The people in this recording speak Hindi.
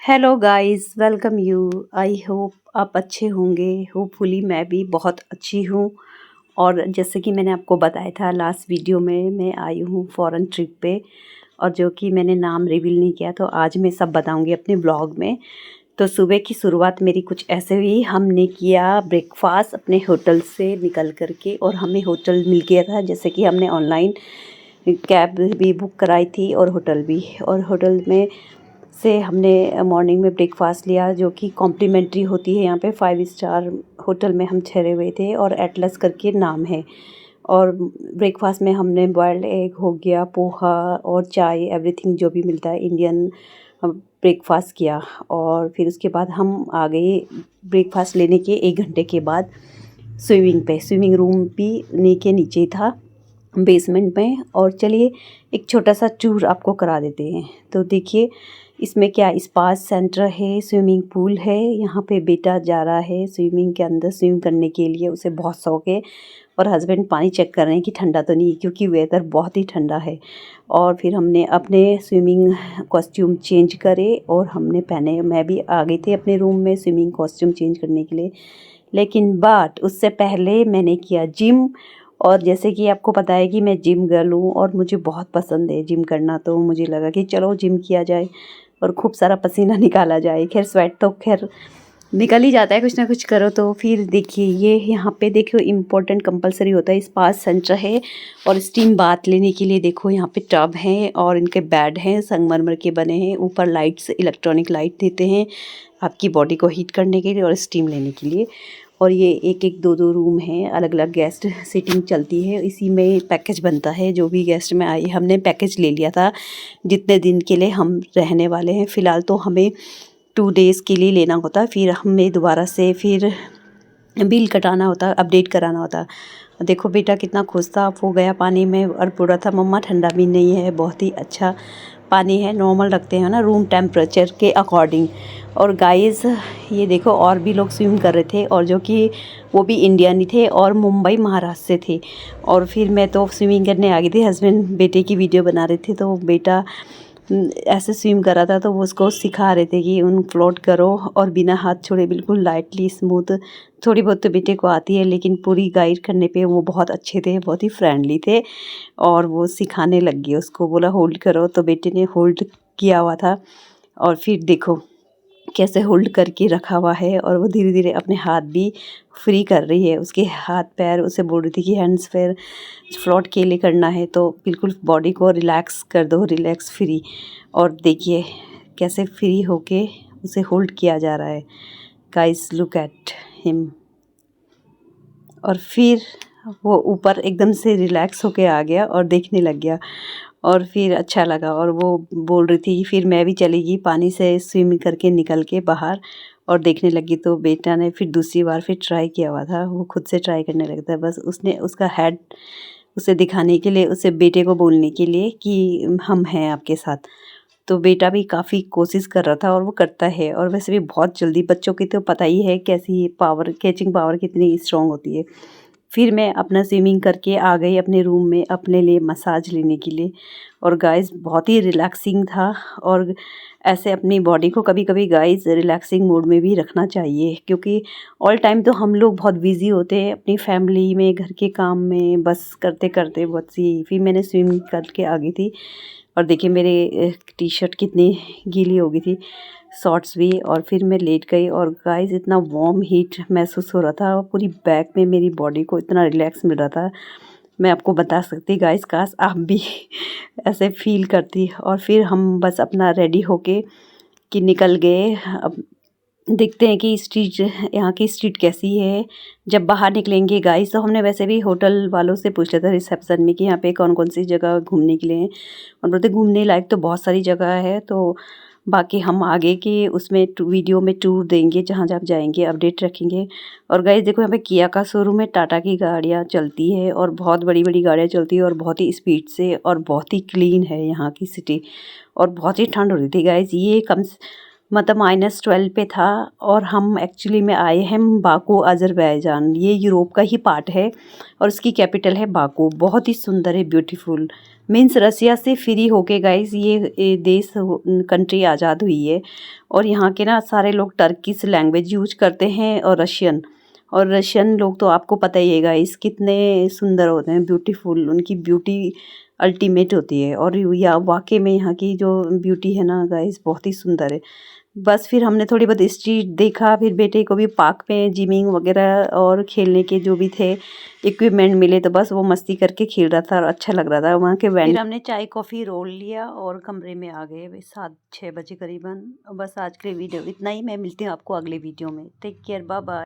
Hello guys, welcome you. I hope आप अच्छे होंगे। होपफुली मैं भी बहुत अच्छी हूँ। और जैसे कि मैंने आपको बताया था लास्ट वीडियो में, मैं आई हूँ फॉरेन ट्रिप पे, और जो कि मैंने नाम रिवील नहीं किया, तो आज मैं सब बताऊँगी अपने ब्लॉग में। तो सुबह की शुरुआत मेरी कुछ ऐसे हुई। हमने किया ब्रेकफास्ट अपने होटल से निकल कर के, और हमें होटल मिल गया था, जैसे कि हमने ऑनलाइन कैब भी बुक कराई थी और होटल भी। और होटल में से हमने मॉर्निंग में ब्रेकफास्ट लिया, जो कि कॉम्प्लीमेंट्री होती है। यहाँ पे 5 स्टार होटल में हम ठहरे हुए थे, और एटलस करके नाम है। और ब्रेकफास्ट में हमने बॉयल्ड एग हो गया, पोहा और चाय, एवरीथिंग जो भी मिलता है इंडियन, ब्रेकफास्ट किया। और फिर उसके बाद हम आ गए ब्रेकफास्ट लेने के 1 घंटे के बाद स्विमिंग पे। स्विमिंग रूम भी के नीचे ही था, बेसमेंट में। और चलिए एक छोटा सा टूर आपको करा देते हैं। तो देखिए इसमें क्या, स्पा सेंटर है, स्विमिंग पूल है। यहाँ पे बेटा जा रहा है स्विमिंग के अंदर स्विम करने के लिए, उसे बहुत शौक है। और हस्बैंड पानी चेक कर रहे हैं कि ठंडा तो नहीं, क्योंकि वेदर बहुत ही ठंडा है। और फिर हमने अपने स्विमिंग कॉस्ट्यूम चेंज करे और हमने पहने। मैं भी आ गई थी अपने रूम में स्विमिंग कॉस्ट्यूम चेंज करने के लिए, लेकिन बट उससे पहले मैंने किया जिम। और जैसे कि आपको पता है कि मैं जिम गर्ल हूँ और मुझे बहुत पसंद है जिम करना, तो मुझे लगा कि चलो जिम किया जाए और खूब सारा पसीना निकाला जाए। खैर स्वेट तो खैर निकल ही जाता है, कुछ ना कुछ करो तो। फिर देखिए ये यहाँ पे देखो इम्पोर्टेंट कंपलसरी होता है, स्पा सेंटर है। और स्टीम बाथ लेने के लिए देखो यहाँ पे टब हैं, और इनके बेड हैं, संगमरमर के बने हैं। ऊपर लाइट्स, इलेक्ट्रॉनिक लाइट देते हैं आपकी बॉडी को हीट करने के लिए और स्टीम लेने के लिए। और ये एक एक दो दो रूम हैं, अलग अलग गेस्ट सीटिंग चलती है। इसी में पैकेज बनता है, जो भी गेस्ट में आई हमने पैकेज ले लिया था जितने दिन के लिए हम रहने वाले हैं। फ़िलहाल तो हमें 2 डेज़ के लिए लेना होता, फिर हमें दोबारा से फिर बिल कटाना होता, अपडेट कराना होता। देखो बेटा कितना खुश था, वो गया पानी में और पूरा था, मम्मा ठंडा भी नहीं है, बहुत ही अच्छा पानी है, नॉर्मल रखते हैं ना रूम टेम्परेचर के अकॉर्डिंग। और गाइस ये देखो और भी लोग स्विम कर रहे थे, और जो कि वो भी इंडियन ही थे और मुंबई महाराष्ट्र से थे। और फिर मैं तो स्विमिंग करने आ गई थी, हस्बैंड बेटे की वीडियो बना रहे थे, तो बेटा ऐसे स्विम कर रहा था, तो वो उसको सिखा रहे थे कि उन फ्लोट करो और बिना हाथ छोड़े बिल्कुल लाइटली स्मूथ। थोड़ी बहुत तो बेटे को आती है, लेकिन पूरी गाइड करने पे वो बहुत अच्छे थे, बहुत ही फ्रेंडली थे। और वो सिखाने लग गए, उसको बोला होल्ड करो, तो बेटे ने होल्ड किया हुआ था। और फिर देखो कैसे होल्ड करके रखा हुआ है, और वो धीरे धीरे अपने हाथ भी फ्री कर रही है। उसके हाथ पैर उसे बोल रही थी कि हैंड्स पैर फ्लोट के लिए करना है, तो बिल्कुल बॉडी को रिलैक्स कर दो, रिलैक्स फ्री। और देखिए कैसे फ्री होके उसे होल्ड किया जा रहा है। Guys look at him. और फिर वो ऊपर एकदम से रिलैक्स होके आ गया और देखने लग गया, और फिर अच्छा लगा। और वो बोल रही थी फिर मैं भी चली गई पानी से स्विम करके निकल के बाहर और देखने लगी। तो बेटा ने फिर दूसरी बार फिर ट्राई किया हुआ था, वो खुद से ट्राई करने लगता है, बस उसने उसका हेड उसे दिखाने के लिए, उसे बेटे को बोलने के लिए कि हम हैं आपके साथ। तो बेटा भी काफ़ी कोशिश कर रहा था, और वो करता है। और वैसे भी बहुत जल्दी, बच्चों की तो पता ही है कैसी पावर, कैचिंग पावर कितनी स्ट्रॉन्ग होती है। फिर मैं अपना स्विमिंग करके आ गई अपने रूम में अपने लिए मसाज लेने के लिए। और गाइस बहुत ही रिलैक्सिंग था। और ऐसे अपनी बॉडी को कभी कभी गाइस रिलैक्सिंग मोड में भी रखना चाहिए, क्योंकि ऑल टाइम तो हम लोग बहुत बिजी होते हैं अपनी फैमिली में, घर के काम में, बस करते करते बहुत सी। फिर मैंने स्विमिंग करके आ गई थी, और देखिए मेरे टी शर्ट कितनी गीली हो गई थी, शॉर्ट्स भी। और फिर मैं लेट गई, और गाइस इतना वार्म हीट महसूस हो रहा था पूरी बैक में, मेरी बॉडी को इतना रिलैक्स मिल रहा था, मैं आपको बता सकती गाइस, काश आप भी ऐसे फील करती। और फिर हम बस अपना रेडी होके कि निकल गए। अब देखते हैं कि स्ट्रीट, यहाँ की स्ट्रीट कैसी है। जब बाहर निकलेंगे गाइस, तो हमने वैसे भी होटल वालों से पूछ लिया था रिसेप्शन में कि यहाँ पे कौन कौन सी जगह घूमने के लिए हैं, और बोलते घूमने लायक तो बहुत सारी जगह है, तो बाकी हम आगे के उसमें वीडियो में टूर देंगे, जहाँ जहाँ जाएंगे अपडेट रखेंगे। और गाइस देखो यहाँ पे किया का शोरूम है, टाटा की गाड़ियाँ चलती है, और बहुत बड़ी बड़ी गाड़ियाँ चलती है, और बहुत ही स्पीड से, और बहुत ही क्लीन है यहाँ की सिटी। और बहुत ही ठंड हो रही थी गाइस, ये कम मतलब -12 पे था। और हम एक्चुअली में आए हैं बाकू अज़रबैजान, ये यूरोप का ही पार्ट है और इसकी कैपिटल है बाकू। बहुत ही सुंदर है, ब्यूटीफुल। मीन्स रसिया से फ्री होके गाइस ये देश कंट्री आज़ाद हुई है। और यहाँ के ना सारे लोग टर्किश लैंग्वेज यूज करते हैं और रशियन लोग तो आपको पता ही है गाइस कितने सुंदर होते हैं, ब्यूटीफुल। उनकी ब्यूटी अल्टीमेट होती है। और या वाकई में यहाँ की जो ब्यूटी है ना गाइस बहुत ही सुंदर है। बस फिर हमने थोड़ी बहुत स्ट्रीट देखा, फिर बेटे को भी पार्क में जिमिंग वगैरह और खेलने के जो भी थे इक्विपमेंट मिले, तो बस वो मस्ती करके खेल रहा था और अच्छा लग रहा था वहाँ के वैन। फिर हमने चाय कॉफ़ी रोल लिया और कमरे में आ गए 7-6 बजे करीबन। बस आज के लिए वीडियो इतना ही। मैं मिलती हूँ आपको अगले वीडियो में। Take care, bye bye.